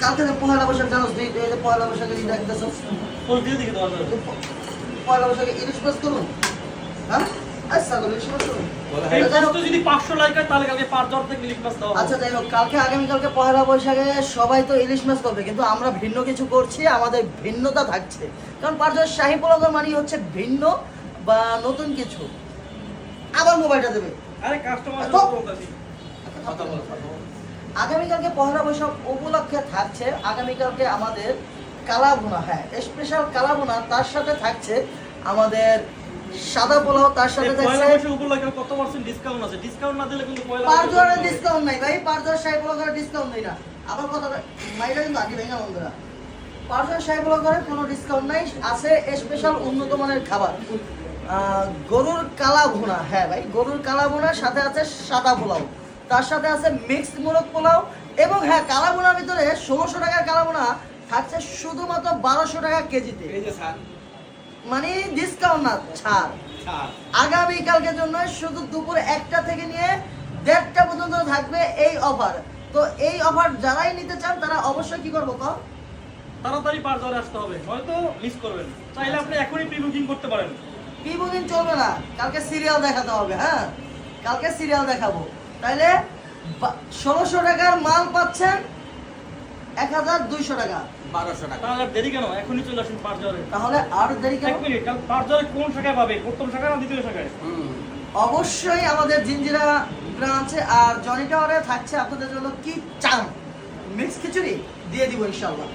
কালকে পয়লা বৈশাখ জানোস তুই, এই যে পয়লা বৈশাখে ঈদ দেখতেছ, পয়লা বৈশাখে ইলিশ মাছ করুন, হ্যাঁ আচ্ছা ইলিশ মাছ করুন। যদি 500 লাইক হয় তাহলে কালকে 5 থেকে ইলিশ মাছ দাও। আচ্ছা যাই হোক, কালকে আগামীকালকে পয়লা বৈশাখে সবাই তো ইলিশ মাছ করবে, কিন্তু আমরা ভিন্ন কিছু করছি, আমাদের ভিন্নতা থাকছে। কারণ পাঁচজন শাহী পোলাওয়ের মানে হচ্ছে ভিন্ন বা নতুন কিছু। আবার মোবাইলটা দেবে। আরে কাস্টমার কথা বলো। আগামীকালকে পয়লা বৈশাখ উপলক্ষে থাকছে আগামীকালকে আমাদের কালাভুনা, হ্যাঁ স্পেশাল কালাভুনা, তার সাথে থাকছে আমাদের সাদা পোলাও, তার সাথে পয়লা থাকছে বৈশাখ উপলক্ষে কত % ডিসকাউন্ট আছে? ডিসকাউন্ট না দিলে কিন্তু পয়লা পাঁচজনের ডিসকাউন্ট নাই ভাই, পাঁচজন শাহী পোলাও করে ডিসকাউন্ট নেই না। আবার কথা মাইটা কিন্তু আগে ভেঙে বন্ধুরা, পাঁচজন শাহী পোলাও করে কোনো ডিসকাউন্ট নাই, আছে স্পেশাল উন্নত মানের খাবার গরুর কালা ভুনা, হ্যাঁ ভাই গরুর কালা ভুনার সাথে আছে সাদা পোলাও, তার সাথে আছে মিক্সড মোরগ পোলাও, এবং হ্যাঁ কালা ভুনার ভিতরে 1600 টাকার কালা ভুনা থাকছে শুধুমাত্র 1200 টাকা কেজিতে, এই যে স্যার মানে ডিসকাউন্ট না, ছাড়। স্যার আগামীকালকের জন্য শুধু দুপুর 1টা থেকে নিয়ে 1:30টা পর্যন্ত থাকবে এই অফার। তো এই অফার যারাই নিতে চান তারা অবশ্যই কি করবো কম তাড়াতাড়ি পারজরে আসতে হবে, হয়তো মিস করবেন। চাইলে আপনি এখনই প্রি বুকিং করতে পারেন। কি বুকিং চলবে না, কালকে সিরিয়াল দেখাতে হবে, হ্যাঁ কালকে সিরিয়াল দেখাবো। তাইলে 1600 টাকার মাল পাচ্ছেন 1200 টাকা। 1200 টাকা। তাহলে আর দেরি কেন, এখনই চলে আসুন পারজরে। তাহলে আর দেরি কেন? 1 মিনিট, কাল পারজরে কোন শাখায় পাবে? প্রথম শাখায় না দ্বিতীয় শাখায়? অবশ্যই আমাদের জিঞ্জিরা ব্রাঞ্চে আর জনি টাওয়ারে থাকছে আপনাদের জন্য কি চান, মিক্স খিচুড়ি দিয়ে দিব ইনশাআল্লাহ।